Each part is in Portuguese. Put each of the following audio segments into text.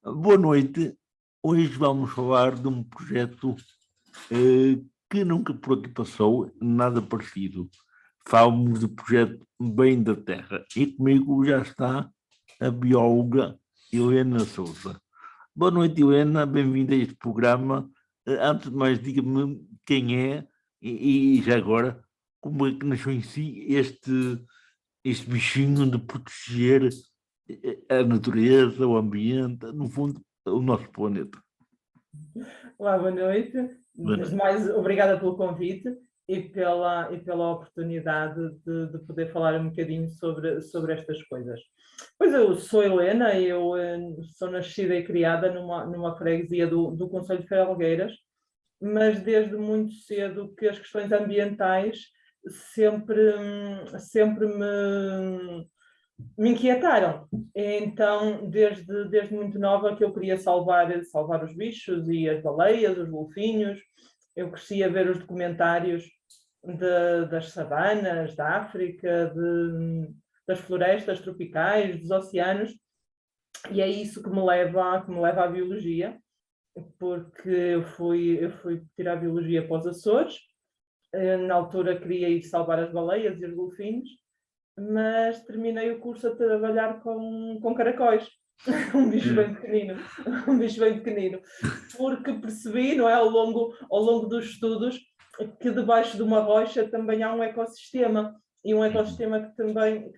Boa noite. Hoje vamos falar de um projeto que nunca por aqui passou, nada parecido. Falamos do projeto Bem da Terra e comigo já está a bióloga Helena Sousa. Boa noite, Helena, bem-vinda a este programa. Antes de mais, diga-me quem é e já agora, como é que nasceu em si este bichinho de proteger a natureza, o ambiente, no fundo, o nosso planeta. Olá, boa noite. Boa Desde noite. mais, obrigada pelo convite e pela oportunidade de poder falar um bocadinho sobre estas coisas. Pois eu sou Helena, eu sou nascida e criada numa freguesia do Concelho de Felgueiras, mas desde muito cedo que as questões ambientais sempre me inquietaram. Então, desde muito nova que eu queria salvar os bichos e as baleias, os golfinhos. Eu cresci a ver os documentários das savanas, da África, das florestas tropicais, dos oceanos, e é isso que me leva à biologia, porque eu fui tirar biologia para os Açores. Na altura queria ir salvar as baleias e os golfinhos, mas terminei o curso a trabalhar com caracóis. Um bicho bem pequenino, um bicho bem pequenino, porque percebi, não é, ao longo dos estudos, que debaixo de uma rocha também há um ecossistema, e um ecossistema que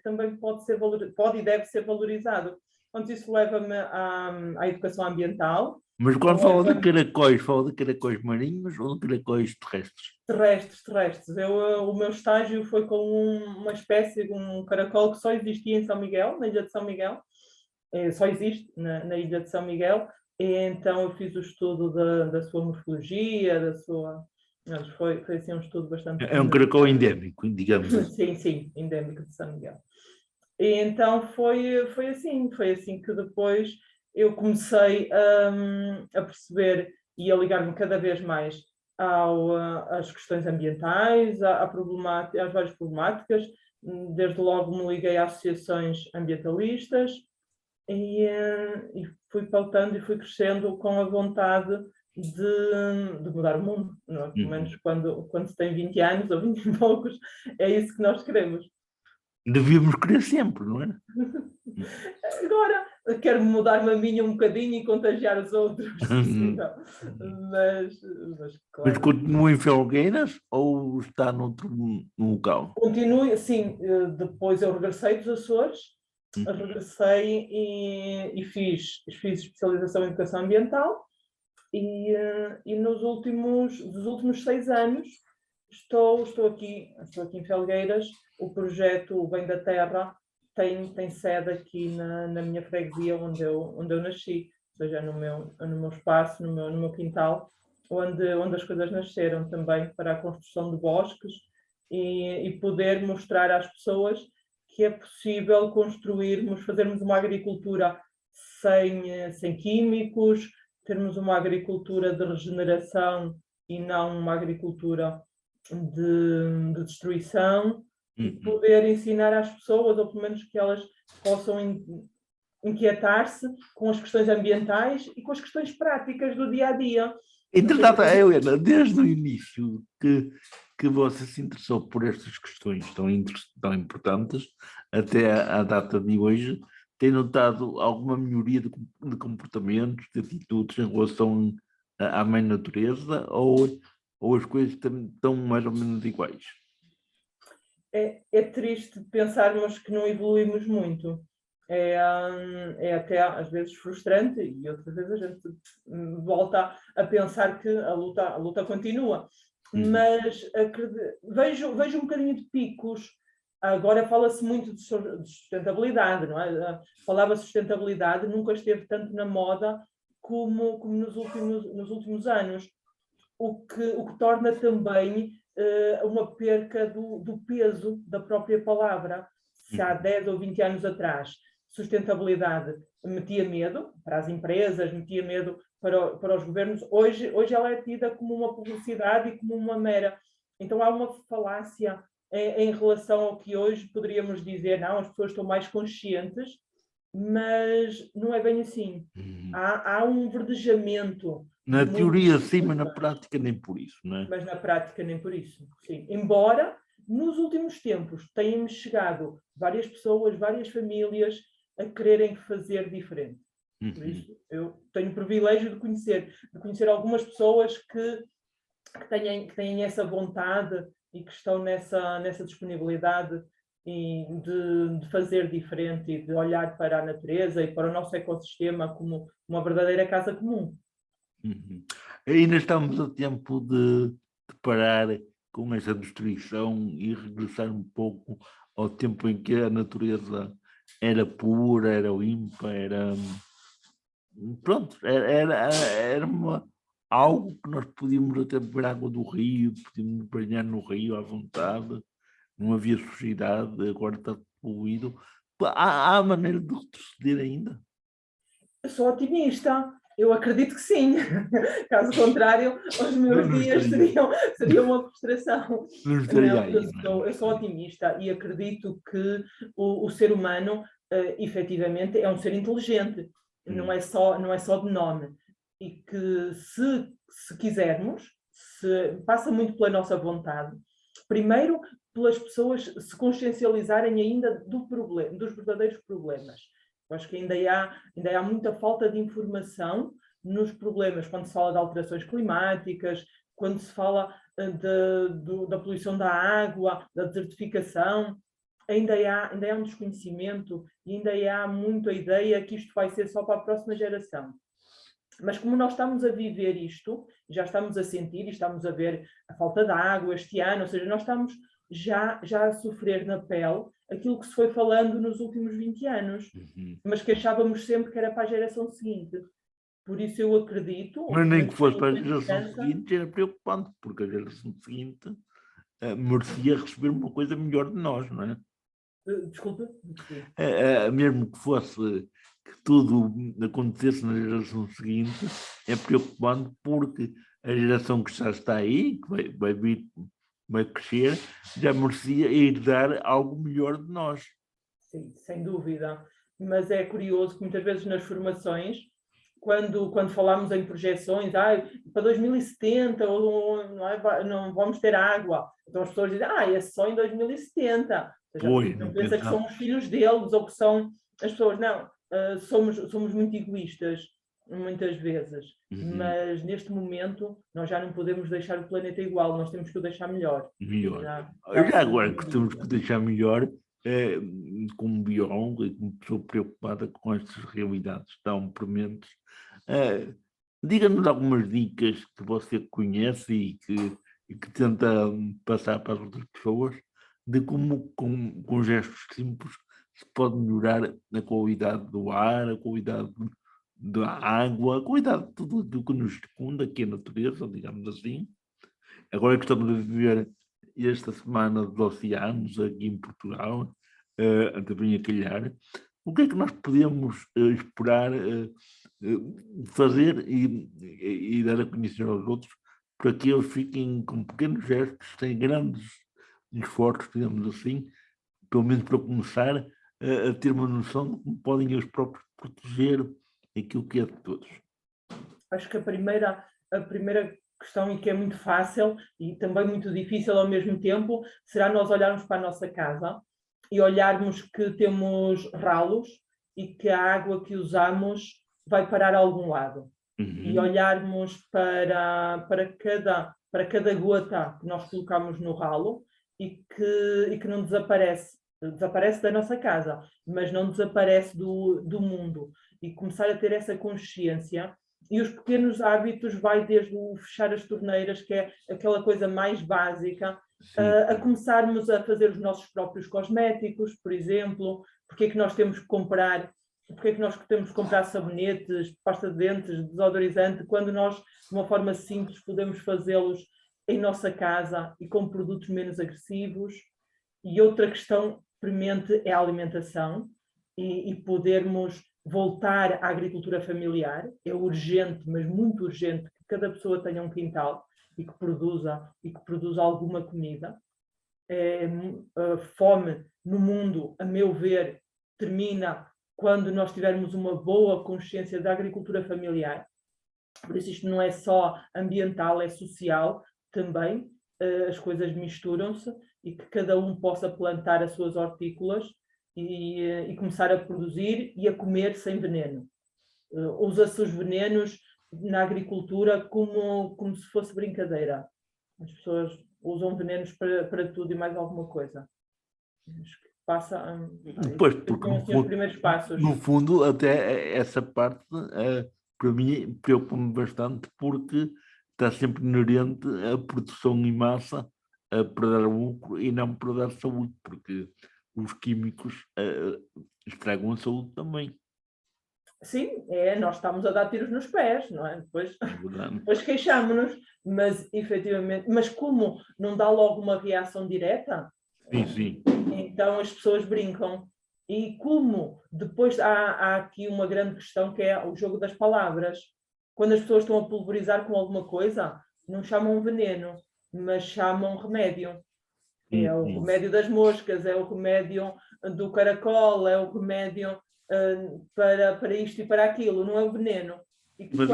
também pode e deve ser valorizado. Então, isso leva-me à educação ambiental, Mas quando leva-me fala de caracóis marinhos ou de caracóis terrestres? terrestres. O meu estágio foi com uma espécie de um caracol que só existia em São Miguel, na ilha de São Miguel. Só existe na ilha de São Miguel, e então eu fiz o estudo da sua morfologia, da sua. Mas foi assim um estudo bastante É um caracol pormenorizado. endémico, digamos assim. Sim, sim, endémico de São Miguel. E então foi assim que depois eu comecei a perceber e a ligar-me cada vez mais às questões ambientais, às várias problemáticas. Desde logo me liguei a associações ambientalistas, e fui pautando e fui crescendo com a vontade de mudar o mundo, não é? Pelo menos quando se tem 20 anos ou 20 e poucos, é isso que nós queremos. Devíamos querer sempre, não é? Agora quero mudar-me a mim um bocadinho e contagiar os outros, se possível. Mas, mas Mas claro, continua em Felgueiras ou está noutro local? continuo, sim. Depois eu regressei dos Açores, regressei e fiz especialização em educação ambiental. E dos últimos 6 anos estou aqui em Felgueiras. O projeto O Bem da Terra tem sede aqui na minha freguesia onde eu nasci, ou seja, no meu espaço, no meu quintal, onde as coisas nasceram também, para a construção de bosques e poder mostrar às pessoas que é possível fazermos uma agricultura sem químicos, termos uma agricultura de regeneração e não uma agricultura de destruição, e poder ensinar às pessoas, ou pelo menos que elas possam inquietar-se com as questões ambientais e com as questões práticas do dia a dia. Entretanto, Helena, desde o início que você se interessou por estas questões tão importantes, até à data de hoje, tem notado alguma melhoria de comportamentos, de atitudes em relação à mãe natureza, ou as coisas estão mais ou menos iguais? É triste pensarmos que não evoluímos muito. É até às vezes frustrante, e outras vezes a gente volta a pensar que a luta continua. Mas vejo um bocadinho de picos. Agora fala-se muito de sustentabilidade, não é? Falava sustentabilidade, nunca esteve tanto na moda como nos últimos anos, o que torna também uma perca do peso da própria palavra. Se há 10 ou 20 anos atrás sustentabilidade metia medo para as empresas, metia medo para os governos, hoje ela é tida como uma publicidade e como uma mera. Então há uma falácia em relação ao que hoje poderíamos dizer: não, as pessoas estão mais conscientes, mas não é bem assim. Há um verdejamento. Na muito teoria sim, mas na prática nem por isso, não é? Mas na prática nem por isso. Sim. Embora nos últimos tempos tenham chegado várias pessoas, várias famílias a quererem fazer diferente. Por isso, eu tenho o privilégio de conhecer algumas pessoas que têm essa vontade e que estão nessa disponibilidade de fazer diferente e de olhar para a natureza e para o nosso ecossistema como uma verdadeira casa comum. Ainda estamos a tempo de parar com essa destruição e regressar um pouco ao tempo em que a natureza era pura, era limpa, era... Pronto, era algo que nós podíamos até beber água do rio, podíamos banhar no rio à vontade, não havia sujidade, agora está poluído. Há maneira de retroceder ainda? Eu sou otimista. Eu acredito que sim. Caso contrário, os meus Não dias seriam uma frustração. não estaria Não, aí, não é? eu sou otimista e acredito que o ser humano, efetivamente, é um ser inteligente. Não é só de nome. E que se quisermos, passa muito pela nossa vontade. Primeiro, pelas pessoas se consciencializarem ainda dos verdadeiros problemas. Eu acho que ainda há muita falta de informação nos problemas, quando se fala de alterações climáticas, quando se fala da poluição da água, da desertificação, ainda há um desconhecimento e ainda há muito a ideia que isto vai ser só para a próxima geração. Mas como nós estamos a viver isto, já estamos a sentir e estamos a ver a falta de água este ano, ou seja, nós estamos já a sofrer na pele aquilo que se foi falando nos últimos 20 anos, mas que achávamos sempre que era para a geração seguinte. Por isso eu acredito... Mas nem que fosse para a geração seguinte era preocupante, porque a geração seguinte merecia receber uma coisa melhor de nós, não é? Desculpa. Mesmo que fosse que tudo acontecesse na geração seguinte, é preocupante porque a geração que já está aí, que vai vir, vai crescer, já merecia herdar algo melhor de nós. Sim, sem dúvida. Mas é curioso que muitas vezes nas formações, quando falamos em projeções, para 2070 não vamos ter água. Então as pessoas dizem, é só em 2070. Ou seja, Pois, não não pensa que são pensava. os filhos deles ou que são as pessoas. Não, somos muito egoístas, muitas vezes. Mas neste momento nós já não podemos deixar o planeta igual, nós temos que o deixar melhor. Melhor. Já Já agora que temos que deixar melhor, como biólogo e como pessoa preocupada com estas realidades tão prementes, diga-nos algumas dicas que você conhece e que tenta passar para as outras pessoas de como, com gestos simples, se pode melhorar a qualidade do ar, a qualidade da água, a qualidade de tudo aquilo que nos circunda, que é a natureza, digamos assim. Agora que estamos a viver esta semana dos oceanos aqui em Portugal, também a calhar, o que é que nós podemos esperar fazer e dar a conhecer aos outros para que eles fiquem com pequenos gestos, sem grandes esforços, digamos assim, pelo menos para começar a ter uma noção de como podem eles próprios proteger aquilo que é de todos. Acho que a primeira questão, e que é muito fácil e também muito difícil ao mesmo tempo, será nós olharmos para a nossa casa e olharmos que temos ralos e que a água que usamos vai parar a algum lado. E olharmos para cada gota que nós colocamos no ralo e que não desaparece. Desaparece da nossa casa, mas não desaparece do mundo. E começar a ter essa consciência. E os pequenos hábitos vai desde o fechar as torneiras, que é aquela coisa mais básica, a começarmos a fazer os nossos próprios cosméticos, por exemplo. Porque é que nós temos que comprar sabonetes, pasta de dentes, desodorizante, quando nós, de uma forma simples, podemos fazê-los em nossa casa e com produtos menos agressivos? E outra questão premente é a alimentação e podermos voltar à agricultura familiar. É urgente, mas muito urgente, que cada pessoa tenha um quintal e que produza alguma comida. A fome no mundo, a meu ver, termina quando nós tivermos uma boa consciência da agricultura familiar. Por isso isto não é só ambiental, é social também, as coisas misturam-se e que cada um possa plantar as suas hortícolas e começar a produzir e a comer sem veneno. Usa-se os venenos na agricultura como se fosse brincadeira. As pessoas usam venenos para tudo e mais alguma coisa. Acho que passa Pois, porque os primeiros passos. no fundo, até essa parte, para mim, preocupa-me bastante, porque está sempre inerente a produção em massa para dar lucro e não para dar saúde, porque os químicos estragam a saúde também. Sim, nós estamos a dar tiros nos pés, não é? Depois, É verdade. depois queixámonos, mas efetivamente, mas como não dá logo uma reação direta, Sim, sim. então as pessoas brincam. E como depois há aqui uma grande questão que é o jogo das palavras. Quando as pessoas estão a pulverizar com alguma coisa, não chamam veneno, mas chamam remédio. É o Sim. remédio das moscas, é o remédio do caracol, é o remédio para isto e para aquilo, não é o veneno. E Mas,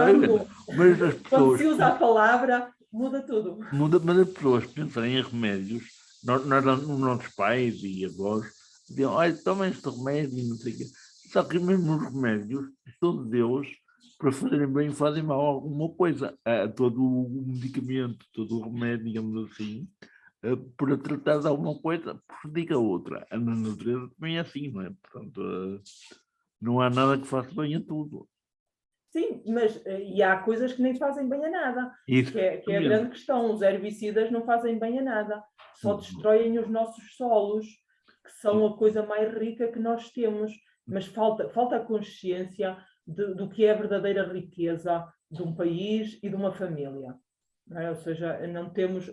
mas as quando pessoas se usa a palavra, muda tudo. mas as pessoas pensam em remédios, nós, os nossos pais e avós diziam, olha, toma este remédio e não sei o quê. Só que mesmo os remédios, todos Deus, para fazerem bem, fazem mal alguma coisa. Todo o medicamento, todo o remédio, digamos assim, para tratar de alguma coisa, prejudica a outra. A natureza também é assim, não é? Portanto, não há nada que faça bem a tudo. Sim, mas e há coisas que nem fazem bem a nada, Isso, que é a grande questão. Os herbicidas não fazem bem a nada, só destroem os nossos solos, que são a coisa mais rica que nós temos. Mas falta a consciência do que é a verdadeira riqueza de um país e de uma família. Não é? Ou seja, não temos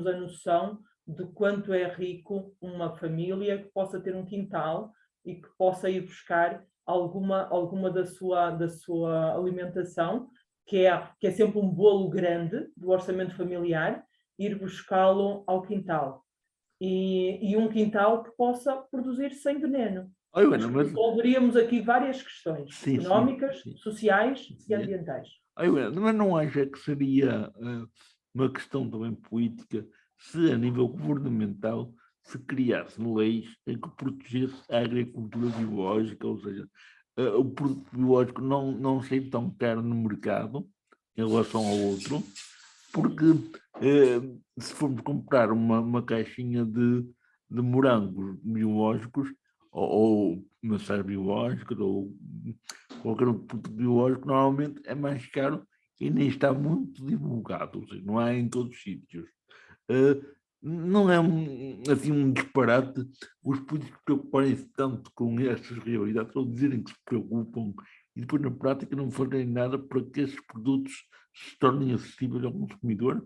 a noção de quanto é rico uma família que possa ter um quintal e que possa ir buscar alguma da sua alimentação, que é sempre um bolo grande do orçamento familiar, ir buscá-lo ao quintal. E um quintal que possa produzir sem veneno. Olha, Acho que mas... resolveríamos aqui várias questões económicas, sociais e ambientais. Mas não acha que seria uma questão também política se, a nível governamental, se criasse leis em que protegesse a agricultura biológica, ou seja, o produto biológico não ser tão caro no mercado em relação ao outro, porque se formos comprar uma caixinha de morangos biológicos ou maçãs biológicas ou qualquer outro produto biológico, normalmente é mais caro e nem está muito divulgado, ou seja, não há em todos os sítios. Não é assim um disparate os políticos preocuparem-se tanto com estas realidades, ou dizerem que se preocupam e depois na prática não fazem nada para que esses produtos se tornem acessíveis ao consumidor?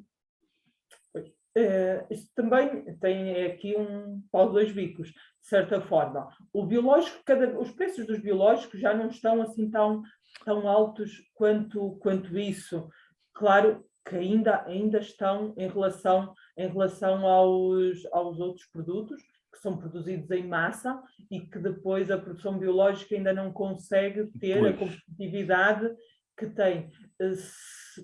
Isto também tem aqui um pau de dois bicos, de certa forma. O biológico, os preços dos biológicos já não estão assim tão altos quanto isso. Claro que ainda estão em relação aos outros produtos, que são produzidos em massa e que depois a produção biológica ainda não consegue ter a competitividade que tem.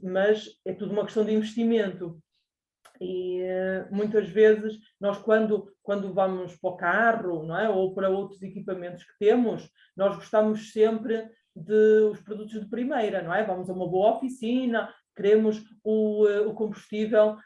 Mas é tudo uma questão de investimento. E muitas vezes nós quando vamos para o carro, não é? Ou para outros equipamentos que temos, nós gostamos sempre dos produtos de primeira, não é? Vamos a uma boa oficina, queremos o combustível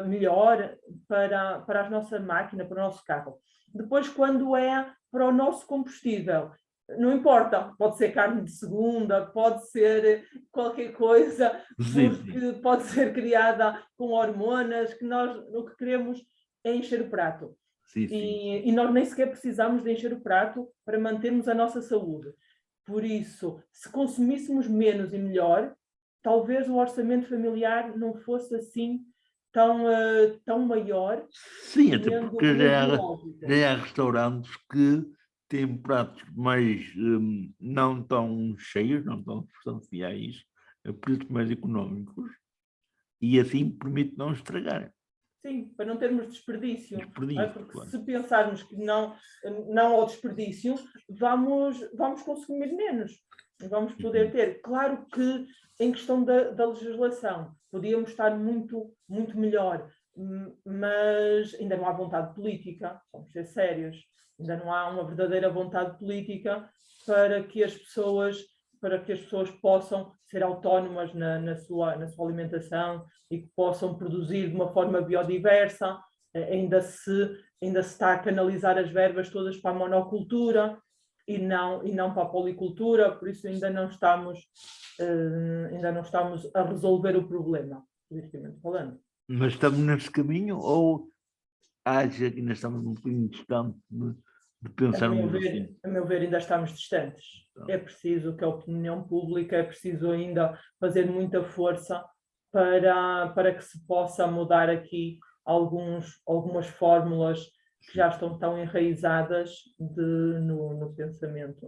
melhor para a nossa máquina, para o nosso carro. Depois, quando é para o nosso combustível, não importa, pode ser carne de segunda, pode ser qualquer coisa, porque pode ser criada com hormonas, que nós o que queremos é encher o prato. E nós nem sequer precisamos de encher o prato para mantermos a nossa saúde. Por isso, se consumíssemos menos e melhor, talvez o orçamento familiar não fosse assim tão maior. Sim, até porque já há restaurantes que têm pratos mais não tão cheios, não tão substanciais, a preços mais económicos, e assim permite não estragar. Sim, para não termos desperdício. Desperdício, Porque claro. se pensarmos que não ao desperdício, vamos consumir menos. Vamos poder ter. Claro que em questão da legislação podíamos estar muito, muito melhor, mas ainda não há vontade política, vamos ser sérios. Ainda não há uma verdadeira vontade política para que as pessoas possam ser autónomas na sua alimentação e que possam produzir de uma forma biodiversa. Ainda se está a canalizar as verbas todas para a monocultura e não para a policultura, por isso ainda não estamos a resolver o problema, politicamente falando. Mas estamos nesse caminho ou acha que ainda estamos um bocadinho distante de pensarmos assim? A meu ver, ainda estamos distantes. É preciso que a opinião pública, é preciso ainda fazer muita força para que se possa mudar aqui algumas fórmulas que já estão tão enraizadas no pensamento.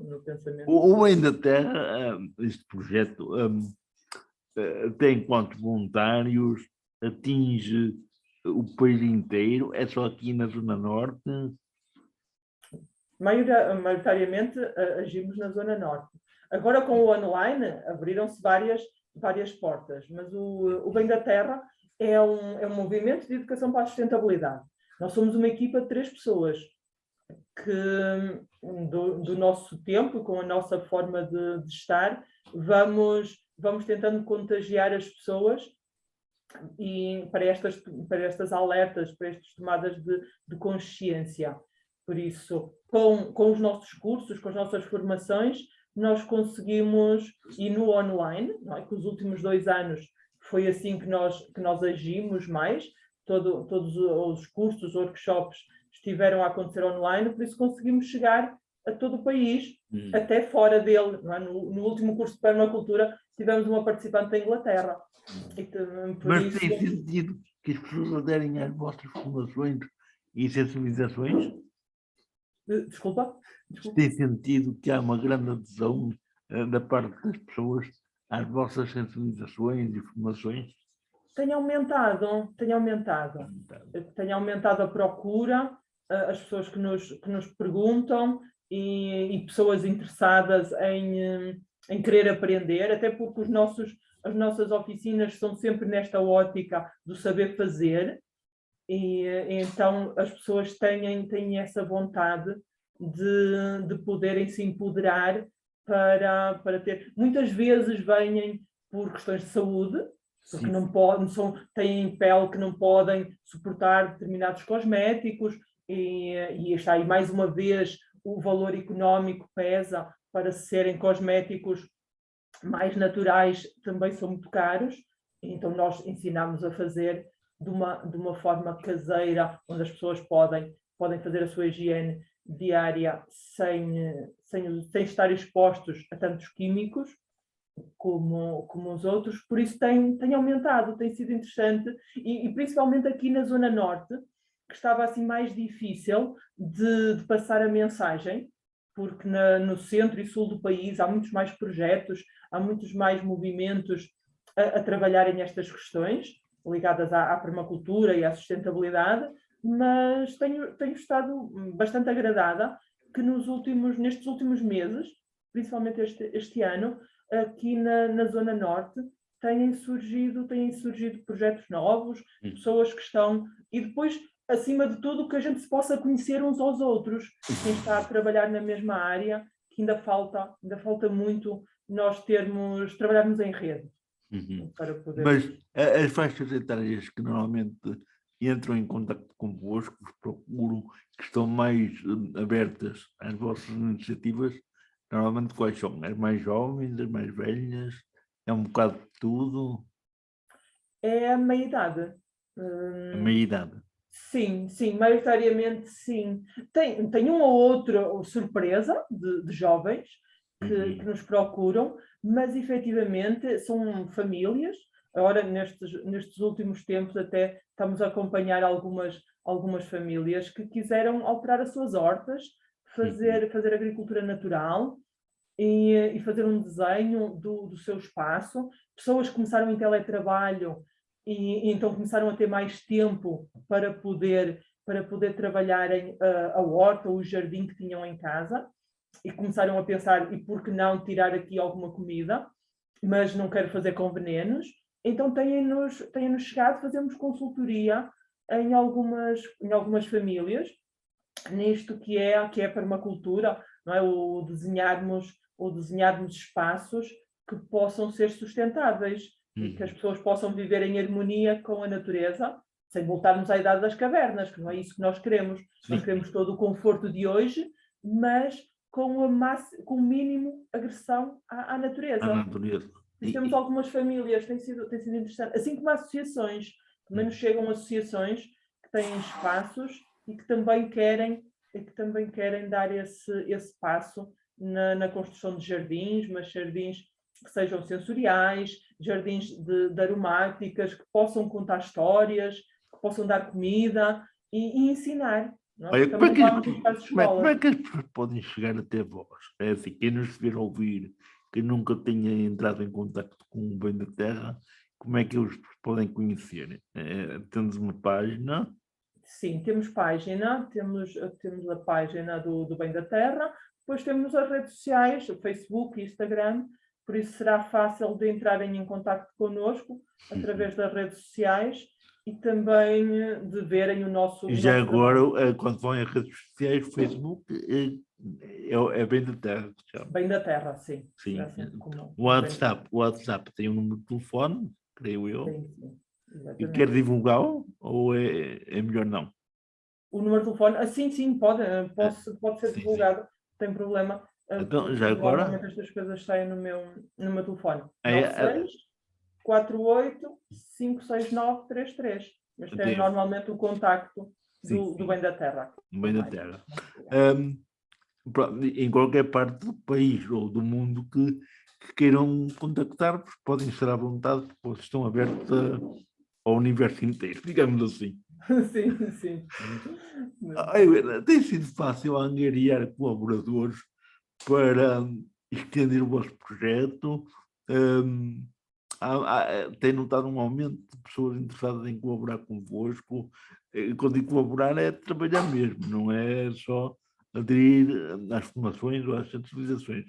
O Bem da Terra, este projeto, tem quantos voluntários, atinge o país inteiro, é só aqui na Zona Norte? Maioritariamente agimos na Zona Norte. Agora, com o online, abriram-se várias portas, mas o Bem da Terra é um movimento de educação para a sustentabilidade. Nós somos uma equipa de 3 pessoas que, do nosso tempo, com a nossa forma de estar, vamos tentando contagiar as pessoas e para estas alertas, para estas tomadas de consciência. Por isso, com os nossos cursos, com as nossas formações, nós conseguimos, e no online, não é? Que os últimos 2 anos foi assim que nós agimos mais, todos os cursos, os workshops estiveram a acontecer online, por isso conseguimos chegar a todo o país, até fora dele. Não é? No último curso de permacultura tivemos uma participante da Inglaterra. Mas tem sentido que as pessoas aderem às vossas formações e sensibilizações? Desculpa? Tem sentido que há uma grande adesão da parte das pessoas às vossas sensibilizações e formações? Tem aumentado. Tem aumentado a procura, as pessoas que nos perguntam e pessoas interessadas em querer aprender, até porque as nossas oficinas são sempre nesta ótica do saber fazer, e então as pessoas têm essa vontade de poderem se empoderar para ter. Muitas vezes vêm por questões de saúde, porque não podem, têm pele que não podem suportar determinados cosméticos, e está aí mais uma vez o valor económico pesa para serem cosméticos mais naturais, também são muito caros, então nós ensinamos a fazer de uma forma caseira, onde as pessoas podem fazer a sua higiene diária sem estar expostos a tantos químicos como os outros, por isso tem aumentado, tem sido interessante, e principalmente aqui na Zona Norte, que estava assim mais difícil de passar a mensagem, porque no centro e sul do país há muitos mais projetos, há muitos mais movimentos a trabalharem estas questões, ligadas à permacultura e à sustentabilidade, mas tenho estado bastante agradada que nestes últimos meses, principalmente este ano, aqui na Zona Norte, têm surgido projetos novos, pessoas que estão... E depois, acima de tudo, que a gente se possa conhecer uns aos outros, quem está a trabalhar na mesma área, que ainda falta muito nós trabalharmos em rede. Para poder... Mas as faixas etárias que normalmente entram em contato convosco, vos procuram, que estão mais abertas às vossas iniciativas, normalmente quais são? As mais jovens, as mais velhas? É um bocado de tudo? É a meia-idade. A meia-idade? Sim, maioritariamente sim. Tem uma ou outra surpresa de jovens que nos procuram, mas efetivamente são famílias. Agora, nestes últimos tempos, até estamos a acompanhar algumas famílias que quiseram alterar as suas hortas, fazer agricultura natural e fazer um desenho do seu espaço. Pessoas que começaram em teletrabalho e então começaram a ter mais tempo para poder trabalharem a horta ou o jardim que tinham em casa, e começaram a pensar, e por que não tirar aqui alguma comida, mas não quero fazer com venenos. Então têm-nos chegado, fazemos consultoria em algumas famílias, nisto que é a permacultura, não é? O desenharmos espaços que possam ser sustentáveis e que as pessoas possam viver em harmonia com a natureza, sem voltarmos à idade das cavernas, que não é isso que nós queremos. Nós queremos todo o conforto de hoje, mas com o mínimo agressão à natureza. A natureza. Temos algumas famílias, tem sido interessante, assim como associações, também nos chegam associações que têm espaços e que também querem dar esse passo na construção de jardins, mas jardins que sejam sensoriais, jardins de aromáticas, que possam contar histórias, que possam dar comida e ensinar. Olha, como é que as pessoas podem chegar até vós? É assim, quem nos estiver a ouvir, que nunca tenha entrado em contato com o Bem da Terra, como é que eles podem conhecer? Temos uma página? Sim, temos página, temos a página do Bem da Terra, depois temos as redes sociais, o Facebook e Instagram, por isso será fácil de entrarem em contato connosco através das redes sociais e também de verem o nosso Já agora, trabalho. quando vão em redes sociais, Facebook, é Bem da Terra. Bem da Terra, sim. Sim. O WhatsApp tem um número de telefone, creio eu. Sim, e quer divulgá-lo ou é melhor não? O número de telefone, sim, pode ser divulgado, não tem problema. Então, já agora? Normalmente estas coisas saem no meu telefone. 96 48 569 33. Este é normalmente o contacto do Bem da Terra. Bem da Terra. Em qualquer parte do país ou do mundo que queiram contactar-vos, podem estar à vontade, porque vocês estão abertos ao universo inteiro, digamos assim. Sim. Tem sido fácil angariar colaboradores para estender o vosso projeto. Tem notado um aumento de pessoas interessadas em colaborar convosco. Quando digo colaborar é trabalhar mesmo, não é só aderir às formações ou às sensibilizações,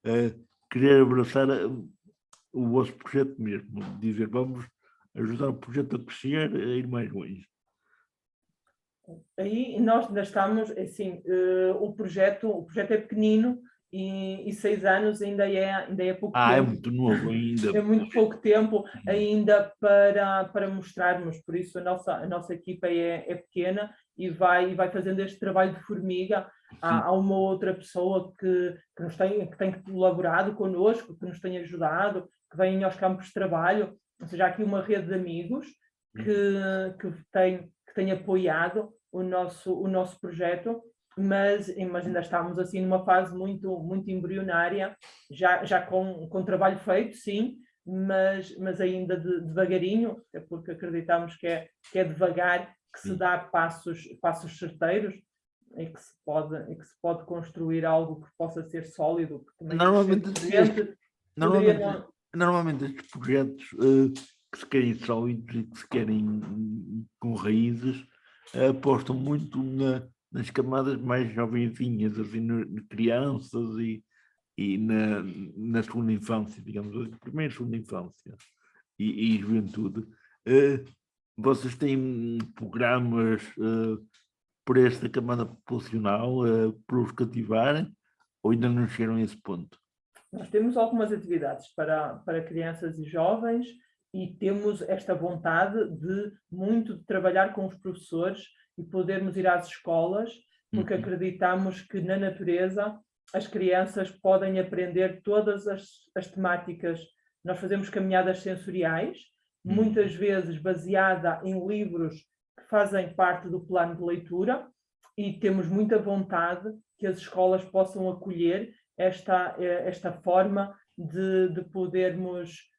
é querer abraçar o vosso projeto mesmo, dizer vamos ajudar o projeto a crescer, a ir mais longe. Aí nós ainda estamos, assim, o projeto é pequenino e 6 anos ainda é pouco tempo. É muito novo ainda. É muito pouco tempo ainda para mostrarmos, por isso a nossa equipa é pequena e vai fazendo este trabalho de formiga. Há uma outra pessoa que tem colaborado connosco, que nos tem ajudado, que vem aos campos de trabalho, ou seja, há aqui uma rede de amigos que tem apoiado o nosso projeto, mas ainda estamos assim numa fase muito, muito embrionária, já com trabalho feito, sim, mas ainda devagarinho, porque acreditamos que é devagar que se dá passos certeiros e que se pode construir algo que possa ser sólido. Normalmente estes projetos que se querem sólidos e que se querem com raízes apostam muito nas camadas mais jovenzinhas, assim, crianças e na segunda infância, digamos assim, primeira e segunda infância e juventude. Vocês têm programas para esta camada populacional, para os cativarem, ou ainda não chegaram a esse ponto? Nós temos algumas atividades para crianças e jovens e temos esta vontade de trabalhar com os professores e podermos ir às escolas, porque acreditamos que na natureza as crianças podem aprender todas as temáticas. Nós fazemos caminhadas sensoriais, muitas vezes baseada em livros que fazem parte do plano de leitura, e temos muita vontade que as escolas possam acolher esta forma de podermos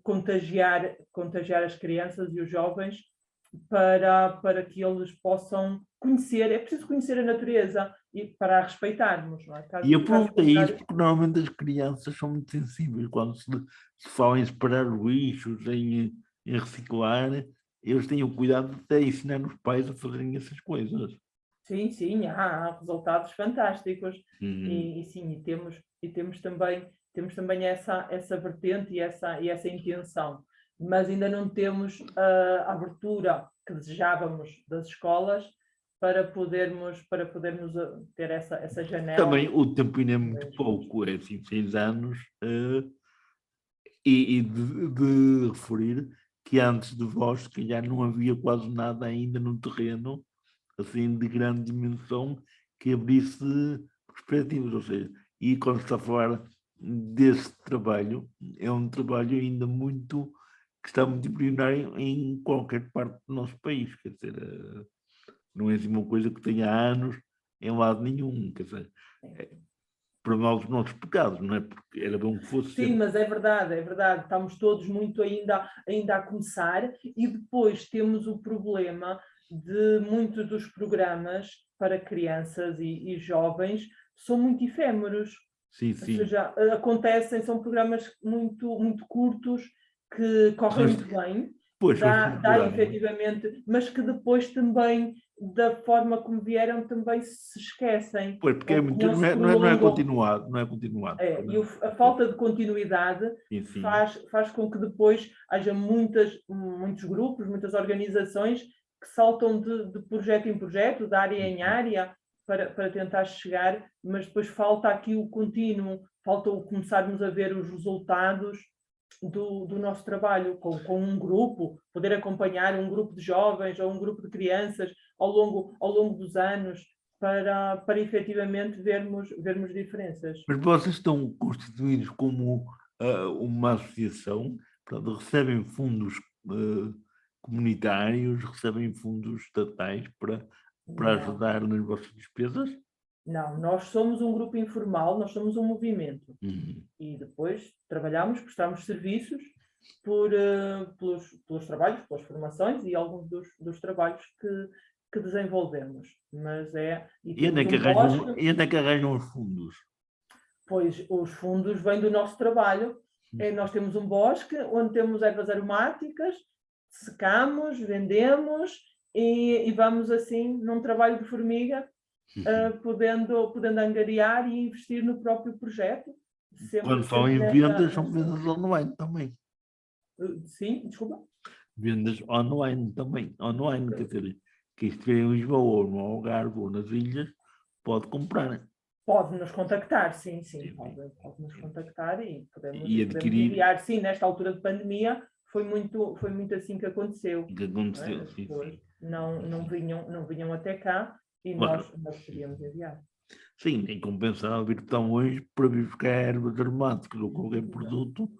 contagiar as crianças e os jovens para que eles possam conhecer. É preciso conhecer a natureza e para a respeitarmos. Não é? E eu perguntei isso porque normalmente as crianças são muito sensíveis quando se fala em separar lixos, em em reciclar, eles têm o cuidado de até ensinar os pais a fazerem essas coisas. Sim, sim, há resultados fantásticos Uhum. e sim, temos também essa vertente e essa intenção, mas ainda não temos a abertura que desejávamos das escolas para podermos ter essa janela. Também o tempo ainda é muito Mas, pouco, é assim, 6 anos, e de referir que antes de vós, se calhar, não havia quase nada ainda no terreno, assim, de grande dimensão, que abrisse perspectivas, ou seja, e quando se está a falar desse trabalho, é um trabalho ainda muito, que está muito embrionário em qualquer parte do nosso país, quer dizer, não é assim uma coisa que tenha anos em lado nenhum, quer dizer, é, para nós os nossos pecados, não é? Porque era bom que fosse sim, sempre. mas é verdade, é verdade. Estamos todos muito ainda a começar e depois temos o problema de muitos dos programas para crianças e jovens são muito efêmeros. Sim, Ou sim. seja, acontecem, são programas muito curtos que correm São, muito bem, pois, são dá estruturados. efetivamente, mas que depois também, da forma como vieram, também se esquecem Pois, porque é ou que muito, não não se é, não é, não é prolongam. continuado, não é continuado. E a falta de continuidade Sim, sim. faz com que depois haja muitos grupos, muitas organizações que saltam de projeto em projeto, de área em Uhum. área, para tentar chegar, mas depois falta aqui o contínuo, falta o começarmos a ver os resultados do nosso trabalho com um grupo, poder acompanhar um grupo de jovens ou um grupo de crianças ao longo dos anos, para efetivamente vermos diferenças. Mas vocês estão constituídos como uma associação, portanto, recebem fundos comunitários, recebem fundos estatais para Não, ajudar nas vossas despesas? não, nós somos um grupo informal, nós somos um movimento Uhum. e depois trabalhamos, prestamos serviços pelos trabalhos, pelas formações e alguns dos trabalhos que desenvolvemos. E E onde temos é que um arranjam, bosque, e onde é que arranjam os fundos? pois os fundos vêm do nosso trabalho. Nós temos um bosque onde temos ervas aromáticas, secamos, vendemos e vamos assim num trabalho de formiga, podendo angariar e investir no próprio projeto, Quando falam sempre em nesta, vendas, são nesta... vendas online também. Sim, desculpa. Vendas online também. Online, quer dizer, quem estiver em Lisboa, ou no Algarve, ou nas ilhas, pode comprar. Pode nos contactar, sim, sim, Sim, sim. pode nos contactar e E podemos adquirir enviar. Sim, nesta altura de pandemia foi muito assim que aconteceu. o que Não é? aconteceu. As Sim, pessoas sim. não vinham até cá e Claro. nós podíamos enviar. Sim, nem compensava vir tão longe para vir buscar ervas aromáticas ou qualquer Exato. produto.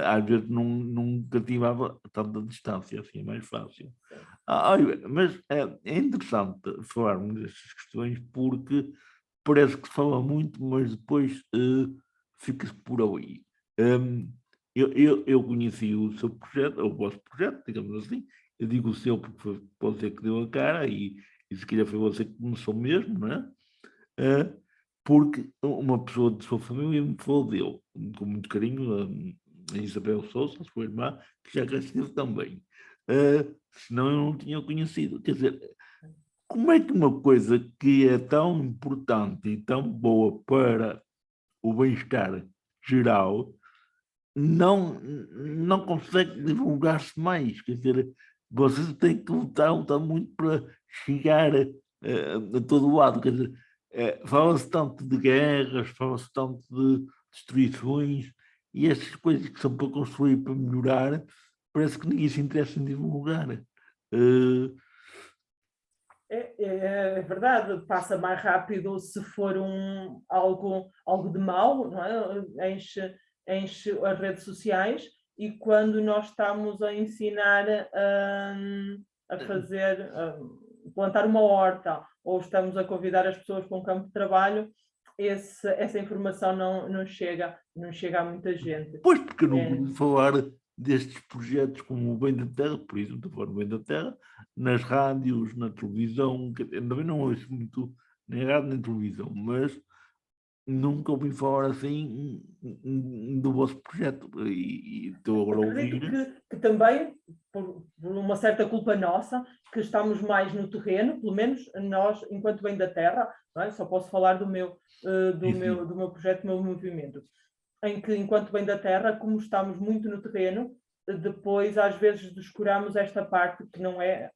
Às vezes não cativava tanta distância, assim é mais fácil. Olha, mas é interessante falarmos destas questões porque parece que se fala muito, mas depois fica-se por ali. Um, eu conheci o seu projeto, o vosso projeto, digamos assim. Eu digo o seu porque foi você que deu a cara e se calhar foi você que começou mesmo, não é? eh, porque uma pessoa de sua família me falou dele, com muito carinho, a Isabel Souza, sua irmã, que já cá esteve também. Senão eu não tinha conhecido. Quer dizer, como é que uma coisa que é tão importante e tão boa para o bem-estar geral não consegue divulgar-se mais? Quer dizer, vocês têm que lutar muito para chegar a todo lado. Quer dizer, fala-se tanto de guerras, fala-se tanto de destruições, e essas coisas que são para construir, para melhorar, parece que ninguém se interessa em divulgar. É verdade, passa mais rápido se for algo de mau, não é? Enche as redes sociais e quando nós estamos a ensinar a fazer, plantar uma horta ou estamos a convidar as pessoas para um campo de trabalho, essa informação não chega a muita gente. Pois, porque eu não É, ouvi falar destes projetos como o Bem da Terra, por exemplo, estou a falar do Bem da Terra, nas rádios, na televisão, também não ouço muito nem rádio nem televisão, mas nunca ouvi falar assim do vosso projeto e estou agora a Acredito ouvir. que também, por uma certa culpa nossa, que estamos mais no terreno, pelo menos nós, enquanto Bem da Terra, não é? Só posso falar do meu, Sim, sim. do meu projeto, do meu movimento, em que, enquanto Bem da Terra, como estamos muito no terreno, depois às vezes descuramos esta parte que é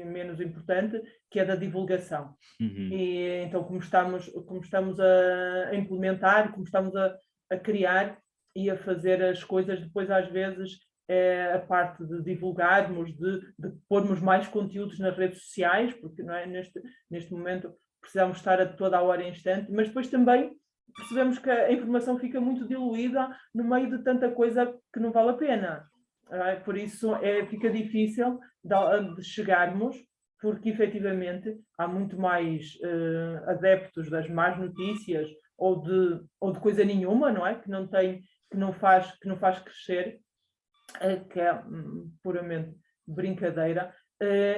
menos importante, que é da divulgação. Uhum. E então, como estamos a implementar, como estamos a criar e a fazer as coisas, depois às vezes é a parte de divulgarmos, de pormos mais conteúdos nas redes sociais, porque não é, neste momento precisamos estar a toda a hora em instante, mas depois também percebemos que a informação fica muito diluída no meio de tanta coisa que não vale a pena. Por isso fica difícil de chegarmos, porque efetivamente há muito mais adeptos das más notícias ou de coisa nenhuma, não é? Que não faz crescer, que é puramente brincadeira,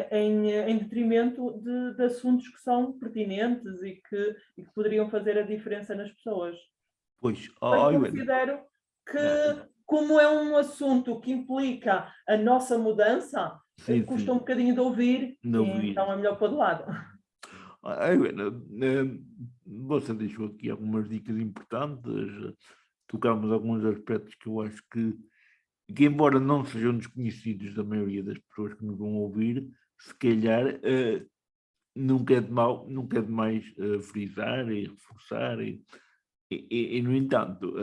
em detrimento de assuntos que são pertinentes e que poderiam fazer a diferença nas pessoas. Pois, Bem, Helena, considero que, como é um assunto que implica a nossa mudança, sim, custa um sim, bocadinho de ouvir, não então ouvi. é melhor pôr de lado. Helena, você deixou aqui algumas dicas importantes, tocámos alguns aspectos que eu acho que embora não sejam desconhecidos da maioria das pessoas que nos vão ouvir, se calhar nunca é demais frisar e reforçar, no entanto,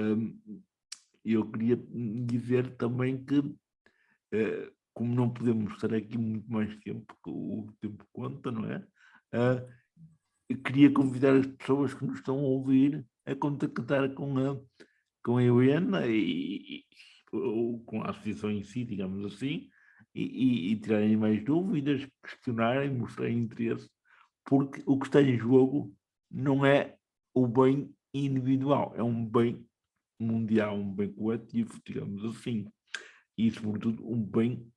eu queria dizer também que, como não podemos estar aqui muito mais tempo, que o tempo conta, não é? Eu queria convidar as pessoas que nos estão a ouvir a contactar com a Helena ou com a associação em si, digamos assim, e tirarem mais dúvidas, questionarem, mostrarem interesse, porque o que está em jogo não é o bem individual, é um bem mundial, um bem coletivo, digamos assim, e sobretudo um bem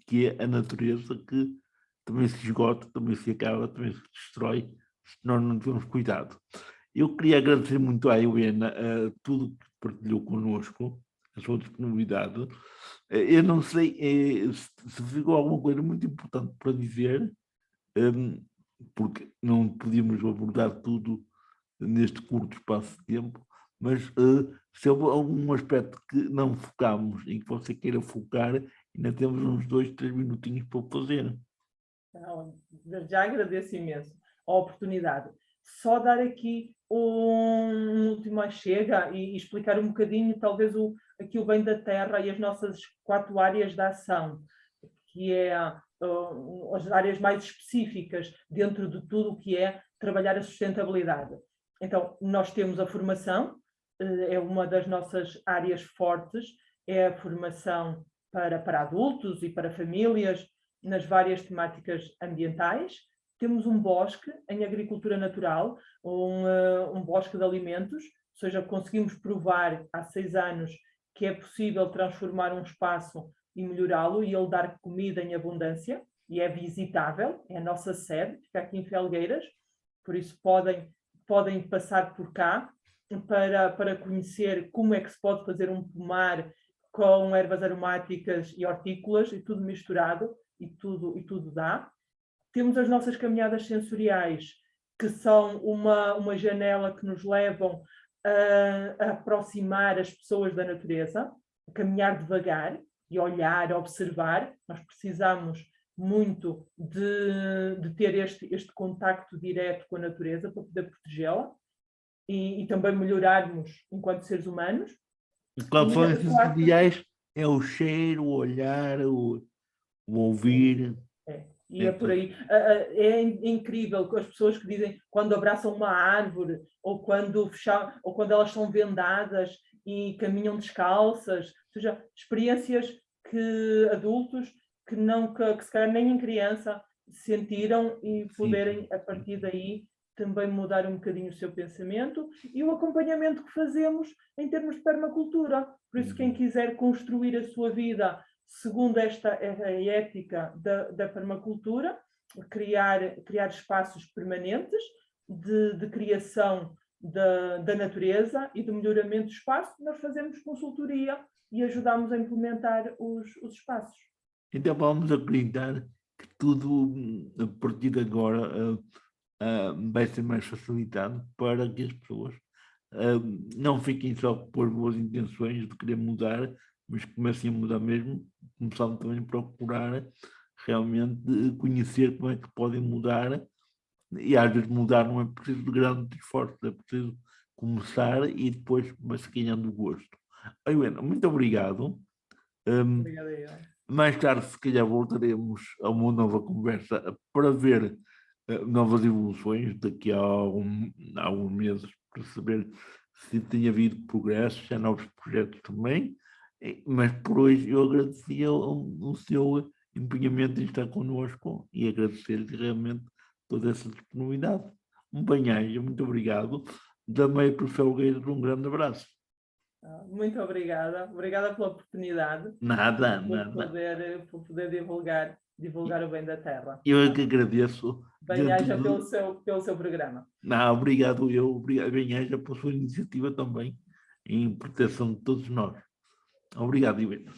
que é a natureza, que também se esgota, também se acaba, também se destrói, se nós não tivermos cuidado. Eu queria agradecer muito à Helena tudo que partilhou connosco, a sua disponibilidade. Eu não sei se ficou alguma coisa muito importante para dizer, porque não podíamos abordar tudo neste curto espaço de tempo, mas se houve algum aspecto que não focámos e que você queira focar, ainda temos uns 2, 3 minutinhos para o fazer. Então, já agradeço imenso a oportunidade. Só dar aqui um último chega e explicar um bocadinho, talvez, aqui o Bem da Terra e as nossas 4 áreas de ação, que é as áreas mais específicas dentro de tudo o que é trabalhar a sustentabilidade. Então, nós temos a formação, é uma das nossas áreas fortes, é a formação para adultos e para famílias, nas várias temáticas ambientais. Temos um bosque em agricultura natural, um bosque de alimentos, ou seja, conseguimos provar há 6 anos que é possível transformar um espaço e melhorá-lo e ele dar comida em abundância, e é visitável, é a nossa sede, fica aqui em Felgueiras, por isso podem passar por cá para conhecer como é que se pode fazer um pomar com ervas aromáticas e hortícolas e tudo misturado, e tudo dá. Temos as nossas caminhadas sensoriais, que são uma janela que nos levam a aproximar as pessoas da natureza, a caminhar devagar e olhar, observar. Nós precisamos muito de ter este contacto direto com a natureza para poder protegê-la e também melhorarmos enquanto seres humanos. E quais E são a esses quarta, ideais? É o cheiro, o olhar, o sim, ouvir. e É é por tudo. aí. É incrível as pessoas que dizem quando abraçam uma árvore ou quando elas são vendadas e caminham descalças, ou seja, experiências que adultos que se calhar nem em criança sentiram e Sim, poderem, sim, a sim. partir daí, também mudar um bocadinho o seu pensamento e o acompanhamento que fazemos em termos de permacultura. Por isso, quem Uhum. quiser construir a sua vida segundo esta ética da permacultura, criar espaços permanentes de criação da natureza e do melhoramento do espaço, nós fazemos consultoria e ajudamos a implementar os espaços. Então vamos acreditar que tudo, a partir de agora, vai ser mais facilitado para que as pessoas não fiquem só por boas intenções de querer mudar, mas comecem a mudar mesmo, começando também a procurar realmente conhecer como é que podem mudar, e às vezes mudar não é preciso de grande esforço, é preciso começar e depois vai-se ganhando gosto. Helena, muito obrigado. Obrigada, eu. Mais tarde, se calhar, voltaremos a uma nova conversa para ver novas evoluções daqui a alguns meses, para saber se tem havido progressos, se há novos projetos também. Mas por hoje eu agradecia o seu empenhamento em estar connosco e agradecer-lhe realmente toda essa disponibilidade. Um bem-aja, muito obrigado. Também para o seu Guedes, um grande abraço. Muito obrigada. Obrigada pela oportunidade. Nada, Por nada. poder divulgar o bem da terra. Eu é que agradeço. Bem-aja pelo seu programa. Não, obrigado, obrigado, Benhaja, pela sua iniciativa também em proteção de todos nós. Obrigado, Ivete.